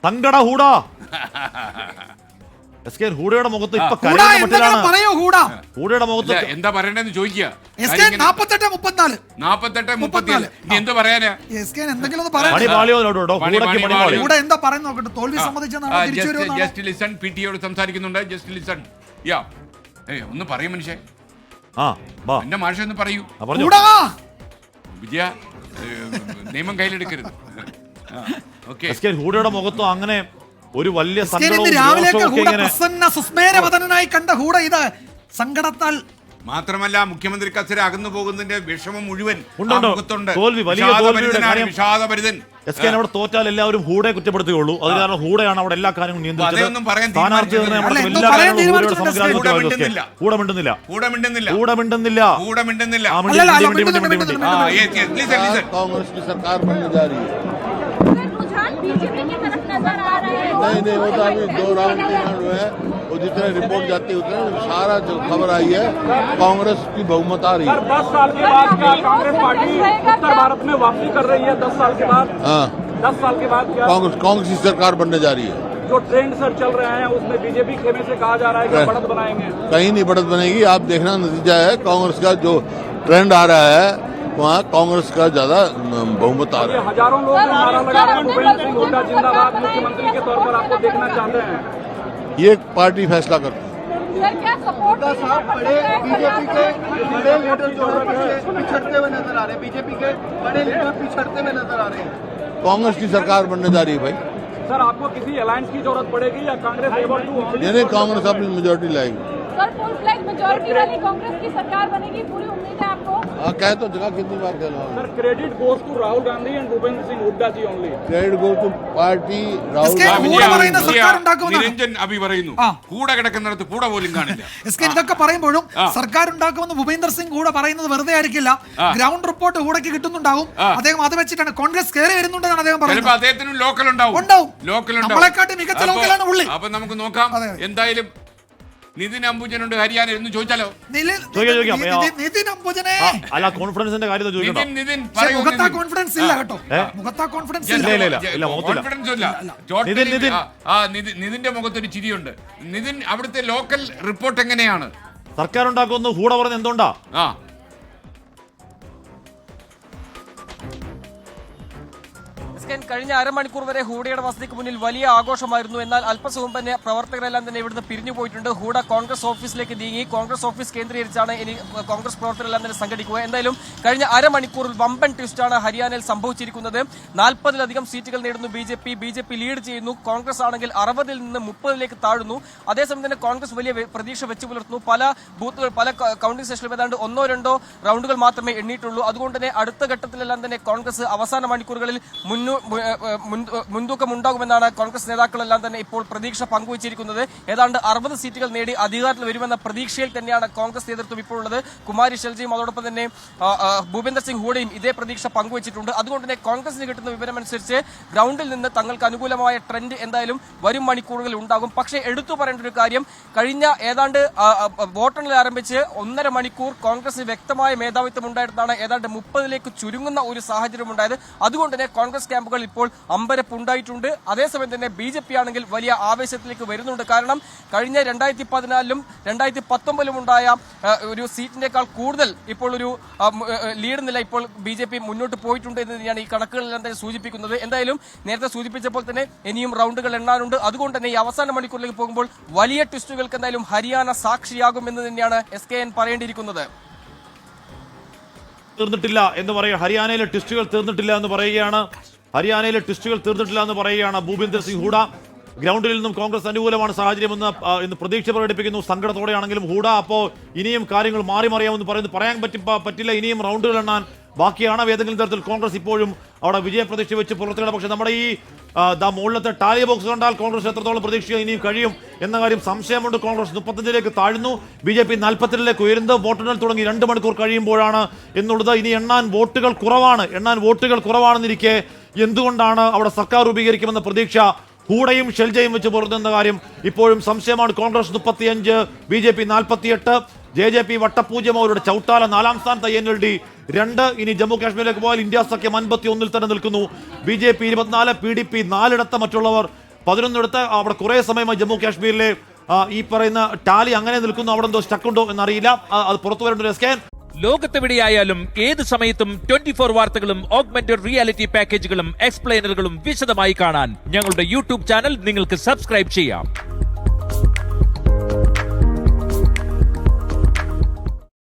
സങ്കട ഹൂഡ ഹൂഡയുടെ മുഖത്ത് ഇപ്പൊ ഹൂഡയുടെ മുഖത്ത് എന്താ പറയണ്ടെന്ന് ചോദിക്കുക. സംസാരിക്കുന്നുണ്ട്. ഒന്ന് പറയൂ മനുഷ്യ, എന്റെ മാഷ ഒന്ന് പറയൂ. വിജയ നിയമം കയ്യിലെടുക്കരുത്. ഹൂഡയുടെ മുഖത്തും അങ്ങനെ ഒരു വലിയ സുസ്മേരവദനായി കണ്ട ഹൂഡ ഇത് സങ്കടത്താൽ മാത്രമല്ല മുഖ്യമന്ത്രി കസേര അകന്നു പോകുന്നതിന്റെ വിഷമം മുഴുവൻ വിഷാദഭരിതൻ. അവിടെ തോറ്റാൽ എല്ലാവരും ഹൂഡയെ കുറ്റപ്പെടുത്തുകയുള്ളൂ. അത് കാരണം ഹൂഡയാണ് അവിടെ എല്ലാ കാര്യങ്ങളും നിയന്ത്രിച്ചത്. नहीं वो तो अभी 2 राउंड 3 राउंड हुए हैं, वो जितने रिपोर्ट जाती है उतने सारा जो खबर आई है कांग्रेस की बहुमत आ रही है। 10 साल के बाद क्या कांग्रेस पार्टी उत्तर भारत में वापसी कर रही है? 10 साल के बाद 10 साल के बाद क्या कांग्रेस की सरकार बनने जा रही है? जो ट्रेंड सर चल रहे हैं उसमें बीजेपी खेमे से कहा जा रहा है कि बढ़त बनाएंगे। कहीं नहीं बढ़त बनेगी। आप देखना नतीजा है कांग्रेस का जो ट्रेंड आ रहा है वहाँ कांग्रेस का ज्यादा बहुमत आ रहा है। हजारों लोग नारा लगा रहे हैं भूपेंद्र सिंह हुड्डा जिंदाबाद मुख्यमंत्री के तौर पर आपको देखना चाहते हैं। ये पार्टी फैसला करती है। बीजेपी के बड़े लीडर जो है पिछड़ते हुए नजर आ रहे हैं, बीजेपी के बड़े लीडर पिछड़ते हुए नजर आ रहे हैं। कांग्रेस की सरकार बनने जा रही है भाई। सर आपको किसी अलायंस की जरूरत पड़ेगी या कांग्रेस नहीं, कांग्रेस अपनी मेजोरिटी लाएगी। सर फुल फ्लैग मेजॉरिटी वाली कांग्रेस की सरकार बनेगी, पूरी उम्मीद है आपको? कहे तो जगह कितनी बार कहना। Sir credit goes to Rahul Gandhi and Bhupendra Singh Hooda ji only. Credit goes to party Rahul Niranjan അഭി പറയുന്നു കൂടെ കിടക്കുന്നിടത്ത് കൂടെ പോലും കാണില്ല. ഇതൊക്കെ പറയുമ്പോഴും സർക്കാർ ഉണ്ടാക്കുമെന്ന് ഭൂപേന്ദർ സിംഗ് കൂടെ പറയുന്നത് വെറുതെ ആയിരിക്കില്ല. ഗ്രൗണ്ട് റിപ്പോർട്ട് കൂടെക്ക് കിട്ടുന്നുണ്ടാവും. അദ്ദേഹം അത് വെച്ചിട്ടാണ് കോൺഗ്രസ് കയറി വരുന്നുണ്ടെന്നാണ് അദ്ദേഹം പറയുന്നത്. അദ്ദേഹത്തിനും ലോക്കൽ ഉണ്ടാവും. നമ്മളെക്കാട്ടി മികച്ച ലോക്കലാണ് പുള്ളി. അപ്പൊ നമുക്ക് നോക്കാം. എന്തായാലും നിതിൻ അംബുജനുണ്ട് ഹരിയാനയിൽ എന്ന് ചോദിച്ചാലോ? നിതിൻ അംബുജനെ അല്ല കോൺഫിഡൻസിന്റെ കാര്യം കോൺഫിഡൻസ് ഇല്ല കേട്ടോ. കോൺഫിഡൻസ് നിതിന്റെ മുഖത്തൊരു ചിരിയുണ്ട്. നിതിൻ അവിടുത്തെ ലോക്കൽ റിപ്പോർട്ട് എങ്ങനെയാണ്? സർക്കാർ ഉണ്ടാക്കുന്നു ഹൂഡ പറഞ്ഞ എന്തുകൊണ്ടാ? കഴിഞ്ഞ അരമണിക്കൂർ വരെ ഹൂഡയുടെ വസതിക്ക് മുന്നിൽ വലിയ ആഘോഷമായിരുന്നു. എന്നാൽ അല്പസമയം തന്നെ പ്രവർത്തകരെല്ലാം തന്നെ ഇവിടുന്ന് പിരിഞ്ഞു പോയിട്ടുണ്ട്. ഹൂഡ കോൺഗ്രസ് ഓഫീസിലേക്ക് നീങ്ങി. കോൺഗ്രസ് ഓഫീസ് കേന്ദ്രീകരിച്ചാണ് ഇനി കോൺഗ്രസ് പ്രവർത്തകരെല്ലാം തന്നെ സംഘടിക്കുക. എന്തായാലും കഴിഞ്ഞ അരമണിക്കൂറിൽ വമ്പൻ ട്വിസ്റ്റാണ് ഹരിയാനയിൽ സംഭവിച്ചിരിക്കുന്നത്. 40-ലധികം സീറ്റുകൾ നേടുന്നു ബി.ജെ.പി ലീഡ് ചെയ്യുന്നു. കോൺഗ്രസ് ആണെങ്കിൽ 60-ൽ നിന്ന് 30-ലേക്ക് താഴുന്നു. അതേസമയം തന്നെ കോൺഗ്രസ് വലിയ പ്രതീക്ഷ വെച്ചു പുലർത്തുന്നു. പല ബൂത്തുകൾ പല കൗണ്ടിംഗ് സ്റ്റേഷനിലും ഏതാണ്ട് 1-2 റൗണ്ടുകൾ മാത്രമേ എണ്ണിയിട്ടുള്ളൂ. അതുകൊണ്ട് തന്നെ അടുത്ത ഘട്ടത്തിലെല്ലാം തന്നെ കോൺഗ്രസ് അവസാന മണിക്കൂറുകളിൽ മുൻതൂക്കം ഉണ്ടാകുമെന്നാണ് കോൺഗ്രസ് നേതാക്കളെല്ലാം തന്നെ ഇപ്പോൾ പ്രതീക്ഷ പങ്കുവച്ചിരിക്കുന്നത്. ഏതാണ്ട് 60 സീറ്റുകൾ നേടി അധികാരത്തിൽ വരുമെന്ന പ്രതീക്ഷയിൽ തന്നെയാണ് കോൺഗ്രസ് നേതൃത്വം ഇപ്പോൾ ഉള്ളത്. കുമാരി ഷെൽജിയും അതോടൊപ്പം തന്നെ ഭൂപേന്ദർ സിംഗ് ഹൂഡയും ഇതേ പ്രതീക്ഷ പങ്കുവച്ചിട്ടുണ്ട്. അതുകൊണ്ട് തന്നെ കോൺഗ്രസിന് കിട്ടുന്ന വിവരമനുസരിച്ച് ഗ്രൗണ്ടിൽ നിന്ന് തങ്ങൾക്ക് അനുകൂലമായ ട്രെൻഡ് എന്തായാലും വരും മണിക്കൂറുകളിൽ ഉണ്ടാകും. പക്ഷേ എടുത്തു പറയേണ്ട ഒരു കാര്യം, കഴിഞ്ഞ ഏതാണ്ട് വോട്ടെണ്ണൽ ആരംഭിച്ച് 1.5 മണിക്കൂർ കോൺഗ്രസിന് വ്യക്തമായ മേധാവിത്വം ഉണ്ടായിരുന്നാണ് ഏതാണ്ട് 30-ലേക്ക് ചുരുങ്ങുന്ന ഒരു സാഹചര്യം ഉണ്ടായത്. അതുകൊണ്ട് തന്നെ കോൺഗ്രസ് ക്യാമ്പുകൾ ഇപ്പോൾ അമ്പരപ്പുണ്ടായിട്ടുണ്ട്. അതേസമയം തന്നെ ബി.ജെ.പി ആണെങ്കിൽ വലിയ ആവേശത്തിലേക്ക് വരുന്നുണ്ട്. കാരണം കഴിഞ്ഞ 2014-ലും 2019-ലും ഉണ്ടായ ഒരു സീറ്റിനേക്കാൾ കൂടുതൽ ഇപ്പോൾ ഒരു ലീഡ് നില ഇപ്പോൾ ബി.ജെ.പി മുന്നോട്ട് പോയിട്ടുണ്ട് എന്ന് തന്നെയാണ് ഈ കണക്കുകളെല്ലാം തന്നെ സൂചിപ്പിക്കുന്നത്. എന്തായാലും നേരത്തെ സൂചിപ്പിച്ചപ്പോൾ തന്നെ ഇനിയും റൗണ്ടുകൾ എണ്ണാനുണ്ട്. അതുകൊണ്ട് തന്നെ ഈ അവസാന മണിക്കൂറിലേക്ക് പോകുമ്പോൾ വലിയ ട്വിസ്റ്റുകൾക്ക് എന്തായാലും ഹരിയാന സാക്ഷിയാകും എന്ന് തന്നെയാണ് SKN പറയേണ്ടിയിരിക്കുന്നത്. തീർന്നിട്ടില്ല എന്ന് പറയുക, ഹരിയാനയിലെ ട്വിസ്റ്റുകൾ തീർന്നിട്ടില്ല എന്ന് പറയുകയാണ് ഭൂപേന്ദർ സിംഗ് ഹൂഡ. ഗ്രൗണ്ടിൽ നിന്നും കോൺഗ്രസ് അനുകൂലമാണ് സാഹചര്യമെന്ന് ഇന്ന് പ്രതീക്ഷ പ്രകടിപ്പിക്കുന്നു. സങ്കടത്തോടെയാണെങ്കിലും ഹൂഡ അപ്പോൾ ഇനിയും കാര്യങ്ങൾ മാറി മറിയാമെന്ന് പറയാൻ പറ്റില്ല. ഇനിയും റൗണ്ടുകൾ എണ്ണാൻ ബാക്കിയാണ്. ഏതെങ്കിലും തരത്തിൽ കോൺഗ്രസ് ഇപ്പോഴും അവിടെ വിജയപ്രതീക്ഷ വെച്ച് പുറത്തുകട. പക്ഷേ നമ്മുടെ ഈ മുകളിലത്തെ ടാലി ബോക്സ് കണ്ടാൽ കോൺഗ്രസ് എത്രത്തോളം പ്രതീക്ഷിക്കുക ഇനിയും കഴിയും എന്ന കാര്യം സംശയമുണ്ട്. കോൺഗ്രസ് 35-ലേക്ക് താഴ്ന്നു, ബി.ജെ.പി 40-ലേക്ക് ഉയരുന്നത്. വോട്ടെണ്ണൽ തുടങ്ങി 2 മണിക്കൂർ കഴിയുമ്പോഴാണ് എന്നുള്ളത്. ഇനി എണ്ണാൻ വോട്ടുകൾ കുറവാണെന്നിരിക്കെ എന്തുകൊണ്ടാണ് അവിടെ സർക്കാർ രൂപീകരിക്കുമെന്ന പ്രതീക്ഷ ഹൂഡയും ഷെൽജയും വെച്ച് പുറത്തുന്ന കാര്യം ഇപ്പോഴും സംശയമാണ്. കോൺഗ്രസ് 35, ബി.ജെ.പി 48, JJP വട്ടപൂജ്യം അവരുടെ ചൗട്ടാല 4ാം സ്ഥാനത്ത് NLD 2. ഇനി ജമ്മു കാശ്മീരിലേക്ക് പോയാൽ ഇന്ത്യ സഖ്യം 51 തന്നെ നിൽക്കുന്നു. BJP 24, PDP 4 മറ്റുള്ളവർ 11 അവിടെ കുറെ സമയമായി ജമ്മു കാശ്മീരിലെ ഈ പറയുന്ന ടാലി അങ്ങനെ നിൽക്കുന്നു. അവിടെ എന്തോ സ്റ്റക്കുണ്ടോ എന്നറിയില്ല, അത് പുറത്തു വരേണ്ട. ലോകത്തെവിടെയായാലും ഏത് സമയത്തും 24 വാർത്തകളും ഓഗ്മെന്റഡ് റിയാലിറ്റി പാക്കേജുകളും എക്സ്പ്ലെയിനറുകളും വിശദമായി കാണാൻ ഞങ്ങളുടെ യൂട്യൂബ് ചാനൽ നിങ്ങൾക്ക് സബ്സ്ക്രൈബ് ചെയ്യാം.